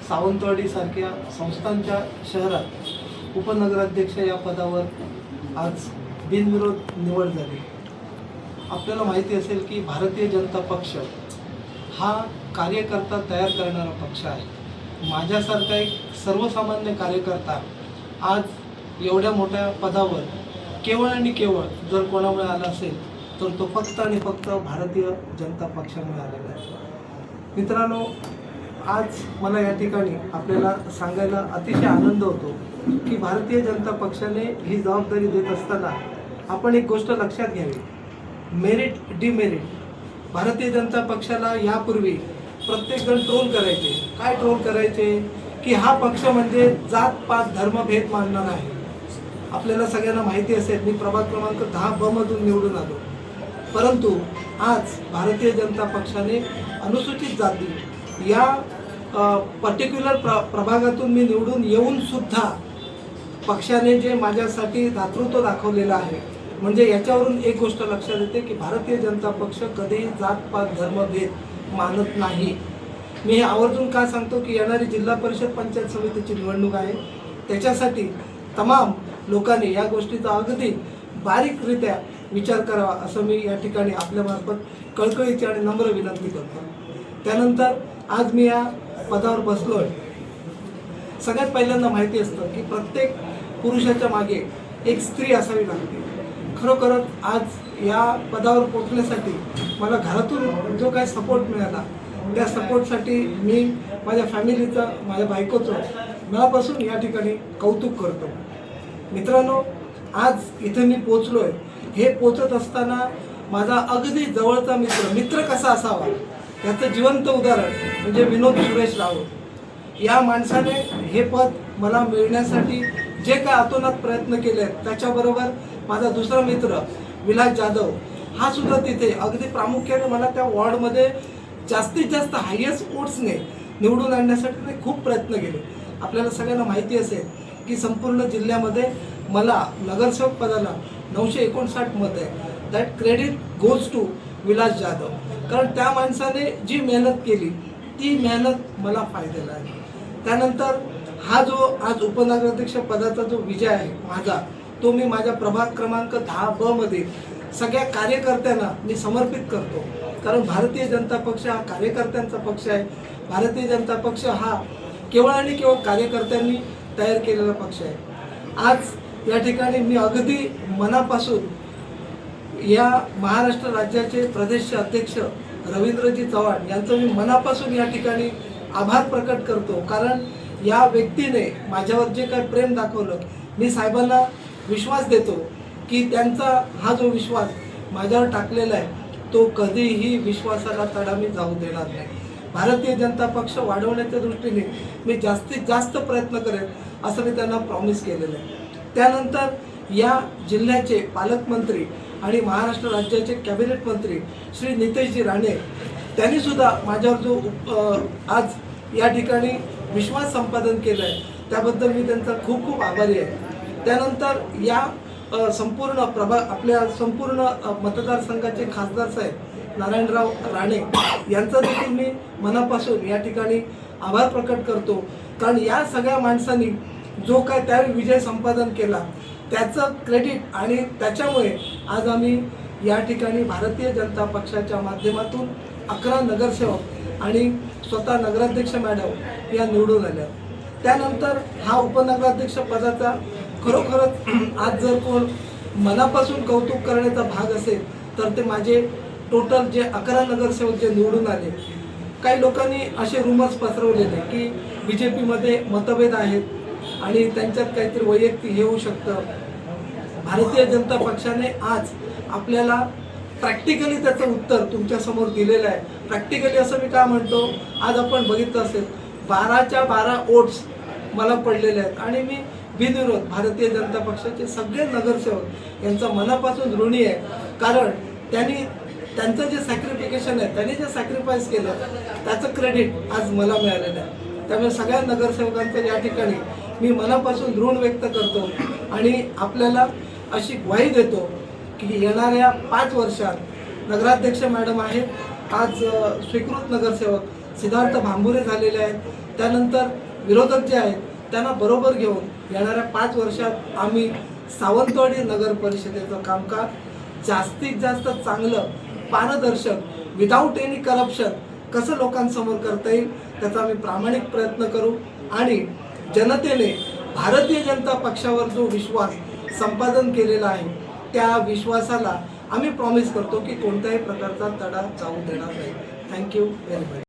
सावंतवाडी सारख्या संस्थांच्या शहरात उपनगराध्यक्ष या पदावर आज बिनविरोध निवड झाली। आपल्याला माहिती असेल की भारतीय जनता पक्ष हा कार्यकर्ता तयार करणारा पक्ष आहे। माझ्यासारखा एक सर्वसामान्य कार्यकर्ता आज एवढ्या मोठ्या पदावर केवळ आणि केवळ जर कोणामुळे आला असेल तर तो फक्त आणि फक्त भारतीय जनता पक्षामुळे आलेला आहे। मित्रांनो, आज मला या ठिकाणी आपल्याला सांगायला अतिशय आनंद होतो की भारतीय जनता पक्षाने ही जबाबदारी देत असताना आपण एक गोष्ट लक्षात घ्यावी, मेरिट डिमेरिट। भारतीय जनता पक्षाला यापूर्वी प्रत्येकजण ट्रोल करायचे। काय ट्रोल करायचे की हा पक्ष म्हणजे जात पात धर्मभेद मानणारा आहे। आपल्याला सगळ्यांना माहिती असेल, मी प्रभाग क्रमांक 10 मधून निवडून आलो, परंतु आज भारतीय जनता पक्षाने अनुसूचित जाती या पर्टिक्युलर प्रभागातून मी निवडून येऊन सुद्धा पक्षाने जे माझ्यासाठी दातृत्व दाखवलेलं आहे, म्हणजे याच्यावरून एक गोष्ट लक्षात येते की भारतीय जनता पक्ष कधीही जातपात धर्मभेद मानत नाही। मी हे आवर्जून का सांगतो की येणारी जिल्हा परिषद पंचायत समितीची निवडणूक आहे, त्याच्यासाठी तमाम लोकांनी या गोष्टीचा अगदी बारीकरित्या विचार करावा असं मी या ठिकाणी आपल्यामार्फत कळकळीची आणि नम्र विनंती करतो। त्यानंतर आज मी या पदावर बसलोय। सगळ्यात पहिल्यांदा माहिती असतं की प्रत्येक पुरुषाच्या मागे एक स्त्री असावी लागते। खरोखरच आज या पदावर पोहोचण्यासाठी मला घरातून जो काही सपोर्ट मिळाला, त्या सपोर्टसाठी मी माझ्या फॅमिलीचं, माझ्या बायकोचं मनापासून या ठिकाणी कौतुक करतो। मित्रांनो, आज इथे मी पोचलोय, हे पोचत असताना माझा अगदी जवळचा मित्र कसा असावा याचं जिवंत उदाहरण म्हणजे विनोद सुरेश राऊत। या माणसाने हे पद मला मिळण्यासाठी जे काय अतोनात प्रयत्न केले, त्याच्याबरोबर माझा दुसरा मित्र विलास जाधव हा सुद्धा तिथे अगदी प्रामुख्याने मला त्या वॉर्डमध्ये जास्तीत जास्त हायेस्ट वोट्सने निवडून आणण्यासाठी ते खूप प्रयत्न केले। आपल्याला सगळ्यांना माहिती असेल की संपूर्ण जिल्ह्यामध्ये मला नगरसेवक पदाला 959 मत आहे। That credit goes to Vilas Jadhav, कारण त्या माणसाने जी मेहनत केली ती मेहनत मला फायद्याला आहे। त्यानंतर हा जो आज उपनगराध्यक्ष पदाचा जो विजय आहे माझा, तो मी माझ्या प्रभाग क्रमांक 10 मध्ये सगळ्या कार्यकर्त्यांना मी समर्पित करतो, कारण भारतीय जनता पक्ष हा कार्यकर्त्यांचा पक्ष आहे। भारतीय जनता पक्ष हा केवळ आणि केवळ कार्यकर्त्यांनी तयार केलेला पक्ष आहे। आज या ठिकाणी मी अगदी मनापासून या महाराष्ट्र राज्याचे प्रदेश अध्यक्ष रवींद्रजी चव्हाण यांचं मी मनापासून या ठिकाणी आभार प्रकट करतो, कारण या व्यक्तीने माझ्यावर जे काही प्रेम दाखवलं, मी साहेबांना विश्वास देतो की त्यांचा हा जो विश्वास माझ्यावर टाकलेला आहे तो कधीही विश्वासाला तडा मी जाऊ देणार नाही। भारतीय जनता पक्ष वाढवण्याच्या दृष्टीने मी जास्तीत जास्त प्रयत्न करेन असं मी त्यांना प्रॉमिस केलेलं आहे। त्यानंतर या जिल्ह्याचे पालकमंत्री आणि महाराष्ट्र राज्याचे कॅबिनेट मंत्री श्री नितेशजी राणे त्यांनी सुद्धा माझ्यावर जो आज या ठिकाणी विश्वास संपादन केला आहे त्याबद्दल मी त्यांचा खूप खूप आभारी आहे। त्यानंतर या संपूर्ण आपल्या संपूर्ण मतदारसंघाचे खासदार साहेब नारायणराव राणे यांचा देखील मी मनापासून या ठिकाणी आभार प्रकट करतो, कारण या सगळ्या माणसांनी जो काय त्यावेळी विजय संपादन केला त्याचं क्रेडिट आणि त्याच्यामुळे आज आम्ही या ठिकाणी भारतीय जनता पक्षाच्या माध्यमातून 11 नगरसेवक आणि स्वतः नगराध्यक्ष मॅडम या निवडून आल्या। त्यानंतर हा उपनगराध्यक्ष पदाचा खरोखरच आज जर कोण मनापासून कौतुक करण्याचा भाग असेल तर ते माझे टोटल जे 11 नगरसेवक जे निवडून आले। काही लोकांनी असे रुमर्स पसरवलेले की BJP मतभेद आहेत आणि त्यांच्यात काहीतरी वैयक्तिक हे होऊ शकतं। भारतीय जनता पक्षाने आज आपल्याला प्रॅक्टिकली त्याचं उत्तर तुमच्यासमोर दिलेलं आहे। प्रॅक्टिकली असं मी काय म्हणतो, आज आपण बघितलं असेल 12च्या 12 वोट्स मला पडलेले आहेत आणि मी बिनविरोध भारतीय जनता पक्षाचे सगळे नगरसेवक यांचा मनापासून ऋणी आहे, कारण त्यांचं जे सॅक्रिफिकेशन आहे, त्यांनी जे सॅक्रिफाईस केलं त्याचं क्रेडिट आज मला मिळालेलं आहे। त्यामुळे सगळ्या नगरसेवकांचं या ठिकाणी मी मनापासून ऋण व्यक्त करतो आणि आपल्याला अशी ग्वाही देतो की येणाऱ्या 5 वर्षात नगराध्यक्ष मॅडम आहेत, आज स्वीकृत नगरसेवक सिद्धार्थ भांबुरे झालेले आहेत, त्यानंतर विरोधक जे आहेत त्यांना बरोबर घेऊन येणाऱ्या 5 वर्षात आम्ही सावंतवाडी नगर परिषदेचं कामकाज जास्तीत जास्त चांगलं, पारदर्शक, विदाऊट एनी करप्शन कसं लोकांसमोर करता येईल त्याचा आम्ही प्रामाणिक प्रयत्न करू आणि जनतेने भारतीय जनता पक्षावर जो विश्वास संपादन केलेला आहे त्या विश्वासाला आम्ही प्रॉमिस करतो की कोणत्याही प्रकारचा तडा जाऊ देणार नाही. Thank you very much.